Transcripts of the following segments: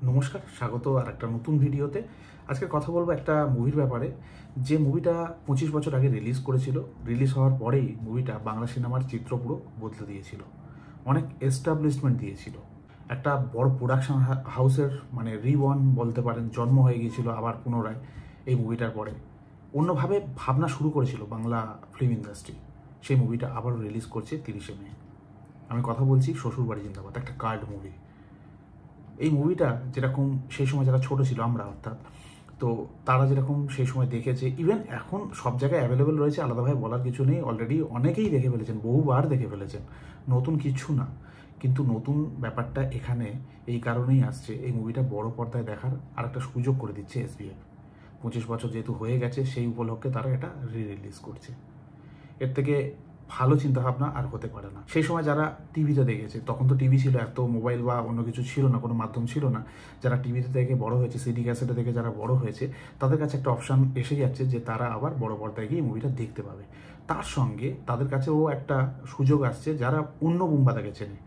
নমস্কার, স্বাগত আর একটা নতুন ভিডিওতে। আজকে কথা বলবো একটা মুভির ব্যাপারে, যে মুভিটা 25 বছর আগে রিলিজ করেছিল। রিলিজ হওয়ার পরেই মুভিটা বাংলা সিনেমার চিত্র পুরো বদলে দিয়েছিল, অনেক এস্টাবলিশমেন্ট দিয়েছিল। একটা বড় প্রোডাকশন হাউসের মানে রিবর্ন বলতে পারেন, জন্ম হয়ে গিয়েছিল আবার পুনরায় এই মুভিটার পরে। অন্যভাবে ভাবনা শুরু করেছিল বাংলা ফিল্ম ইন্ডাস্ট্রি। সেই মুভিটা আবারও রিলিজ করছে 30শে মে। আমি কথা বলছি শ্বশুরবাড়ি জিন্দাবাদ, একটা কাল্ট মুভি। এই মুভিটা যেরকম সেই সময় যারা ছোট ছিল আমরা অর্থাৎ, তো তারা যেরকম সেই সময় দেখেছে, ইভেন এখন সব জায়গায় অ্যাভেলেবেল রয়েছে, আলাদাভাবে বলার কিছু নেই। অলরেডি অনেকেই দেখে ফেলেছেন, বহুবার দেখে ফেলেছেন, নতুন কিছু না। কিন্তু নতুন ব্যাপারটা এখানে এই কারণেই আসছে, এই মুভিটা বড় পর্দায় দেখার আর একটা সুযোগ করে দিচ্ছে এসবিএফ। 25 বছর যেহেতু হয়ে গেছে, সেই উপলক্ষে তারা এটা রিলিজ করছে। এর থেকে ভালো চিন্তাভাবনা আর হতে পারে না। সেই সময় যারা টিভিতে দেখেছে, তখন তো টিভি ছিল, এত মোবাইল বা অন্য কিছু ছিল না, কোনো মাধ্যম ছিল না। যারা টিভিতে দেখে বড় হয়েছে, সিডি ক্যাসেটে দেখে যারা বড় হয়েছে, তাদের কাছে একটা অপশান এসে যাচ্ছে যে তারা আবার বড় পর্দায় গিয়ে মুভিটা দেখতে পাবে। তার সঙ্গে তাদের কাছেও একটা সুযোগ আসছে যারা অন্য বুম্বাদাকে চেনে।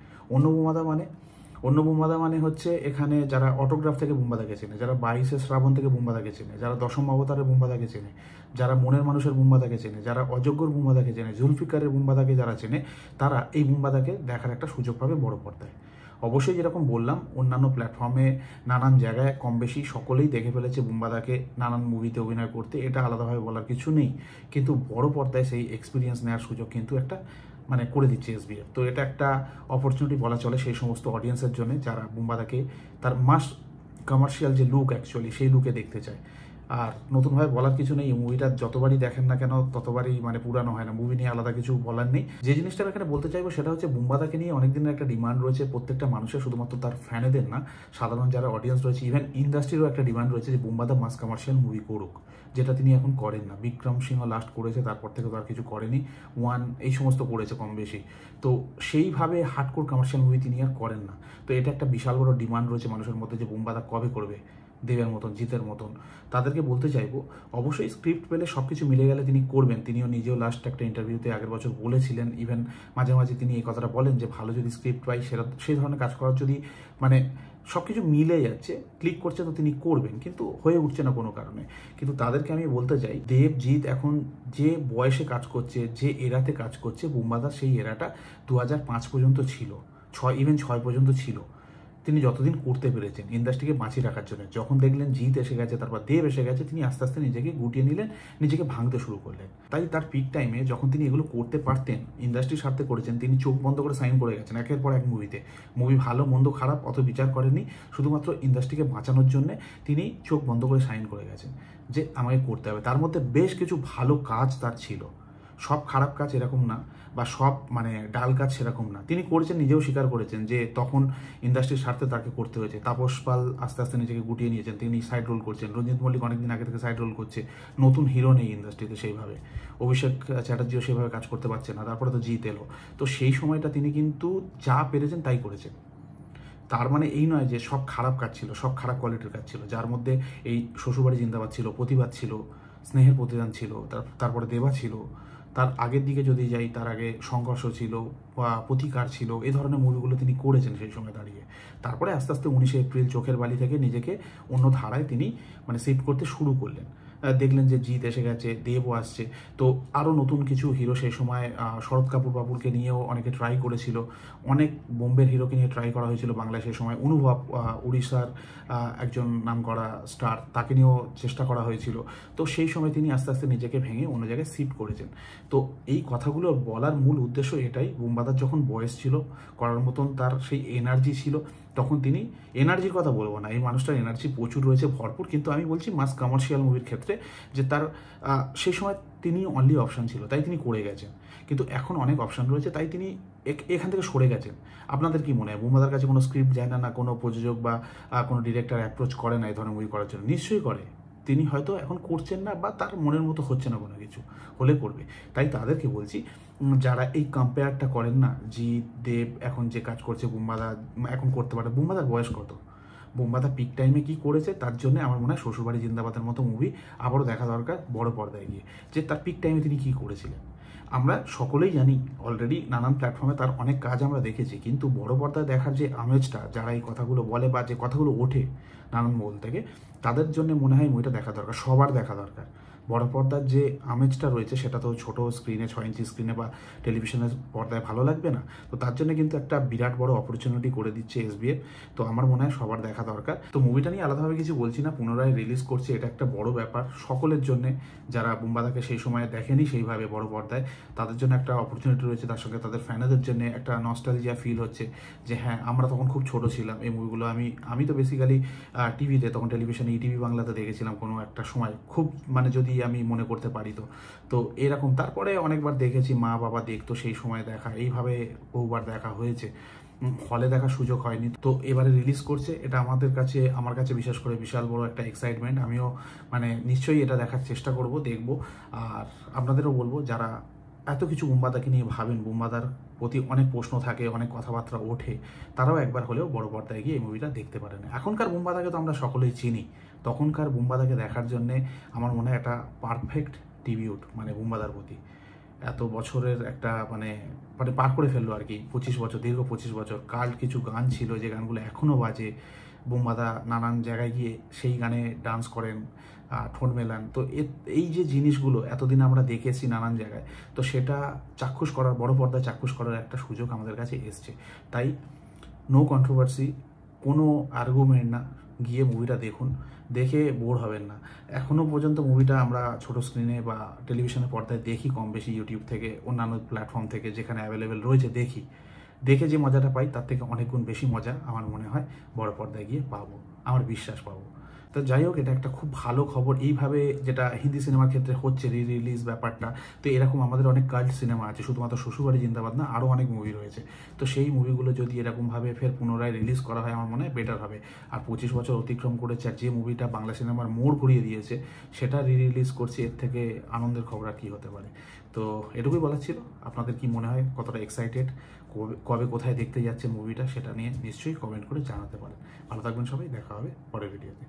অন্য বুম্বাদা মানে হচ্ছে এখানে যারা অটোগ্রাফ থেকে বুম্বাদাকে চেনে, যারা 22শে শ্রাবণ থেকে বুম্বাদাকে চেনে, যারা দশম অবতারের বুম্বাদাকে চেনে, যারা মনের মানুষের বুম্বাদাকে চেনে, যারা অযোগ্যর বুম্বাদাকে চেনে, জুলফিকারের বুম্বাদাকে যারা চেনে, তারা এই বুম্বাদাকে দেখার একটা সুযোগ পাবে বড় পর্দায়। অবশ্যই যেরকম বললাম, অন্যান্য প্ল্যাটফর্মে নানান জায়গায় কম বেশি সকলেই দেখে ফেলেছে বুম্বাদাকে নানান মুভিতে অভিনয় করতে, এটা আলাদাভাবে বলার কিছু নেই। কিন্তু বড় পর্দায় সেই এক্সপিরিয়েন্স নেওয়ার সুযোগ কিন্তু একটা মানে করে দিচ্ছে এসবিএফ। তো এটা একটা অপরচুনিটি বলা চলে সেই সমস্ত অডিয়েন্সের জন্য যারা বুম্বাদাকে তার মাস কমার্শিয়াল যে লুক অ্যাকচুয়ালি সেই লুকে দেখতে চায়। আর নতুনভাবে বলার কিছু নেই, মুভিটা যতবারই দেখেন না কেন ততবারই মানে পুরানো হয় না। মুভি নিয়ে আলাদা কিছু বলার নেই। যে জিনিসটা আমি এখানে বলতে চাইবো সেটা হচ্ছে, বুম্বাদাকে নিয়ে অনেকদিনের একটা ডিমান্ড রয়েছে প্রত্যেকটা মানুষের, শুধুমাত্র তার ফ্যানেদের না, সাধারণ যারা অডিয়েন্স রয়েছে, ইভেন ইন্ডাস্ট্রিরও একটা ডিমান্ড রয়েছে যে বুম্বাদা মাস কমার্শিয়াল মুভি করুক, যেটা তিনি এখন করেন না। বিক্রম সিংহ লাস্ট করেছে, তারপর থেকে তো আর কিছু করেনি। ওয়ান এই সমস্ত করেছে কম বেশি। তো সেইভাবে হার্ডকোর কমার্শিয়াল মুভি তিনি আর করেন না। তো এটা একটা বিশাল বড় ডিমান্ড রয়েছে মানুষের মধ্যে যে বুম্বাদা কবে করবে দেবের মতন, জিতের মতন। তাদেরকে বলতে চাইবো, অবশ্যই স্ক্রিপ্ট পেলে সব কিছু মিলে গেলে তিনি করবেন। তিনিও নিজেও লাস্ট একটা ইন্টারভিউতে আগের বছর বলেছিলেন, ইভেন মাঝে মাঝে তিনি এই কথাটা বলেন যে ভালো যদি স্ক্রিপ্ট পাই, সেই ধরনের কাজ করার যদি মানে সব কিছু মিলে যাচ্ছে, ক্লিক করছে, তো তিনি করবেন, কিন্তু হয়ে উঠছে না কোনো কারণে। কিন্তু তাদেরকে আমি বলতে চাই, দেবজিৎ এখন যে বয়সে কাজ করছে, যে এরাতে কাজ করছে, বুম্বাদা সেই এরাটা 2005 পর্যন্ত ছিল, 6 পর্যন্ত ছিল। তিনি যতদিন করতে পেরেছেন ইন্ডাস্ট্রিকে বাঁচিয়ে রাখার জন্য। যখন দেখলেন জিৎ এসে গেছে, তারপর দেব এসে গেছে, তিনি আস্তে আস্তে নিজেকে গুটিয়ে নিলেন, নিজেকে ভাঙতে শুরু করলেন। তাই তার পিক টাইমে যখন তিনি এগুলো করতে পারতেন, ইন্ডাস্ট্রির স্বার্থে করেছেন, তিনি চোখ বন্ধ করে সাইন করে গেছেন একের পর এক মুভিতে। মুভি ভালো মন্দ খারাপ অত বিচার করেননি, শুধুমাত্র ইন্ডাস্ট্রিকে বাঁচানোর জন্য তিনি চোখ বন্ধ করে সাইন করে গেছেন যে আমাকে করতে হবে। তার মধ্যে বেশ কিছু ভালো কাজ তার ছিল, সব খারাপ কাজ এরকম না, বা সব মানে ডাল কাজ সেরকম না। তিনি করেছেন, নিজেও স্বীকার করেছেন যে তখন ইন্ডাস্ট্রির স্বার্থে তাকে করতে হয়েছে। তাপস পাল আস্তে আস্তে নিজেকে গুটিয়ে নিয়েছেন, তিনি সাইড রোল করছেন। রঞ্জিত মল্লিক অনেকদিন আগে থেকে সাইড রোল করছে, নতুন হিরো নেই ইন্ডাস্ট্রিতে সেইভাবে। অভিষেক চ্যাটার্জিও সেভাবে কাজ করতে পারছে না, তারপরে তো জিত এলো। তো সেই সময়টা তিনি কিন্তু যা পেরেছেন তাই করেছেন। তার মানে এই নয় যে সব খারাপ কাজ ছিল, সব খারাপ কোয়ালিটির কাজ ছিল। যার মধ্যে এই শ্বশুরবাড়ি জিন্দাবাদ ছিল, প্রতিবাদ ছিল, স্নেহের প্রতিদান ছিল, তারপরে দেবা ছিল। তার আগের দিকে যদি যাই, তার আগে সংঘর্ষ ছিল বা প্রতিকার ছিল। এই ধরনের মুভিগুলো তিনি করেছেন সেই সময় দাঁড়িয়ে। তারপরে আস্তে আস্তে 19শে এপ্রিল চোখের বালি থেকে নিজেকে অন্য ধারায় তিনি মানে শিফট করতে শুরু করলেন। দেখলেন যে জিৎ এসে গেছে, দেবও আসছে, তো আরও নতুন কিছু হিরো সেই সময় শরৎ কাপুর বাবুরকে নিয়েও অনেকে ট্রাই করেছিল। অনেক বোম্বের হিরোকে নিয়ে ট্রাই করা হয়েছিল বাংলায় সেই সময়। অনুভব উড়িষ্যার একজন নামকরা স্টার, তাকে নিয়েও চেষ্টা করা হয়েছিল। তো সেই সময় তিনি আস্তে আস্তে নিজেকে ভেঙে অন্য জায়গায় শিফট করেছেন। তো এই কথাগুলো বলার মূল উদ্দেশ্য এটাই, বুম্বাদার যখন বয়স ছিল, করার মতন তার সেই এনার্জি ছিল, তখন তিনি, এনার্জির কথা বলবো না, এই মানুষটার এনার্জি প্রচুর রয়েছে, ভরপুর, কিন্তু আমি বলছি মাস কমার্শিয়াল মুভির ক্ষেত্রে যে তার সেই সময় তিনি অনলি অপশান ছিল, তাই তিনি করে গেছেন। কিন্তু এখন অনেক অপশান রয়েছে, তাই তিনি এখান থেকে সরে গেছেন। আপনাদের কি মনে হয়, বুম্বাদার কাছে কোনো স্ক্রিপ্ট যায় না, না কোনো প্রযোজক বা কোনো ডিরেক্টর অ্যাপ্রোচ করে না এই ধরনের মুভি করার জন্য? নিশ্চয়ই করে। তিনি হয়তো এখন করছেন না, বা তার মনের মতো হচ্ছে না কোনো কিছু, হলে করবে। তাই তাদেরকে বলছি, যারা এই কম্পেয়ারটা করেন না, জিৎ দেব এখন যে কাজ করছে বুম্বাদা এখন করতে পারে। বুম্বাদার বয়স কত? বুম্বাদা পিক টাইমে কি করেছে, তার জন্য আমার মনে হয় শ্বশুরবাড়ি জিন্দাবাদের মতো মুভি আবারও দেখা দরকার বড় পর্দায় গিয়ে, যে তার পিক টাইমে তিনি কি করেছিলেন। আমরা সকলেই জানি অলরেডি নানান প্ল্যাটফর্মে তার অনেক কাজ আমরা দেখেছি, কিন্তু বড় পর্দায় দেখার যে আমেজটা, যারা এই কথাগুলো বলে বা যে কথাগুলো ওঠে নানান মহল থেকে, তাদের জন্য মনে হয় মুভিটা দেখা দরকার, সবার দেখা দরকার। বড় পর্দার যে আমেজটা রয়েছে সেটা তো ছোট স্ক্রিনে, 6 ইঞ্চি স্ক্রিনে বা টেলিভিশনের পর্দায় ভালো লাগবে না। তো তার জন্য কিন্তু একটা বিরাট বড় অপরচুনিটি করে দিচ্ছে এসবিএফ। তো আমার মনে হয় সবার দেখা দরকার। তো মুভিটা নিয়ে আলাদাভাবে কিছু বলছি না, পুনরায় রিলিজ করছে, এটা একটা বড় ব্যাপার সকলের জন্য। যারা বুম্বাদাকে সেই সময় দেখেনি সেইভাবে বড় পর্দায়, তাদের জন্য একটা অপরচুনিটি রয়েছে। তার সঙ্গে তাদের ফ্যানেদের জন্য একটা নস্টালজিয়া ফিল হচ্ছে যে হ্যাঁ, আমরা তখন খুব ছোট ছিলাম, এই মুভিগুলো আমি তো বেসিক্যালি টিভিতে, তখন টেলিভিশনে ইটিভি বাংলাতে দেখেছিলাম কোনো একটা সময়, খুব মানে যদি আমি মনে করতে পারি। তো এরকম তারপরে অনেকবার দেখেছি, মা বাবা দেখতো সেই সময় দেখা, এইভাবে বহুবার দেখা হয়েছে, হলে দেখার সুযোগ হয়নি। তো এবারে রিলিজ করছে, এটা আমার কাছে বিশেষ করে বিশাল বড় একটা এক্সাইটমেন্ট। আমিও মানে নিশ্চয়ই এটা দেখার চেষ্টা করব, দেখব। আর আপনাদেরও বলবো, যারা এত কিছু বুম্বাদাকে নিয়ে ভাবেন, বুম্বাদার প্রতি অনেক প্রশ্ন থাকে, অনেক কথাবার্তা ওঠে, তারাও একবার হলেও বড় পর্দায় গিয়ে এই মুভিটা দেখতে পারেন। এখনকার বুম্বাদাকে তো আমরা সকলেই চিনি, তখনকার বুম্বাদাকে দেখার জন্যে আমার মনে হয় একটা পারফেক্ট ট্রিবিউট, মানে বুম্বাদার প্রতি এত বছরের একটা মানে মানে পার করে ফেললো আর কি, 25 বছর, দীর্ঘ 25 বছর। কাল কিছু গান ছিল যে গানগুলো এখনও বাজে, বুম্বাদা নানান জায়গায় গিয়ে সেই গানে ডান্স করেন, ঠোঁট মেলান। তো এই যে জিনিসগুলো এতদিন আমরা দেখেছি নানান জায়গায়, তো সেটা চাক্ষুষ করার, বড় পর্দায় চাক্ষুষ করার একটা সুযোগ আমাদের কাছে এসছে। তাই নো কন্ট্রোভার্সি, কোনো আর্গুমেন্ট না, গিয়ে মুভিটা দেখুন, দেখে বোর হবেন না। এখনও পর্যন্ত মুভিটা আমরা ছোট স্ক্রিনে বা টেলিভিশনের পর্দায় দেখি কম বেশি, ইউটিউব থেকে, অন্যান্য প্ল্যাটফর্ম থেকে যেখানে অ্যাভেলেবেল রয়েছে দেখে যে মজাটা পাই, তার থেকে অনেক গুণ বেশি মজা আমার মনে হয় বড় পর্দায় গিয়ে পাবো, আমার বিশ্বাস পাবো। তো যাই হোক, এটা একটা খুব ভালো খবর। এইভাবে যেটা হিন্দি সিনেমার ক্ষেত্রে হচ্ছে, রিলিজ ব্যাপারটা, তো এরকম আমাদের অনেক কাল্ট সিনেমা আছে, শুধুমাত্র শ্বশুরবাড়ি জিন্দাবাদ না, আরও অনেক মুভি রয়েছে। তো সেই মুভিগুলো যদি এরকমভাবে ফের পুনরায় রিলিজ করা হয়, আমার মনে হয় বেটার হবে। আর 25 বছর অতিক্রম করেছে, আর যে মুভিটা বাংলা সিনেমার মোড় ঘুরিয়ে দিয়েছে সেটা রিলিজ করছে, এর থেকে আনন্দের খবর আর কী হতে পারে। তো এটুকুই বলার ছিল। আপনাদের কি মনে হয়, কতটা এক্সাইটেড, কবে কোথায় দেখতে যাচ্ছে মুভিটা, সেটা নিয়ে নিশ্চয়ই কমেন্ট করে জানাতে পারেন। ভালো থাকবেন সবাই, দেখা হবে পরের ভিডিওতে।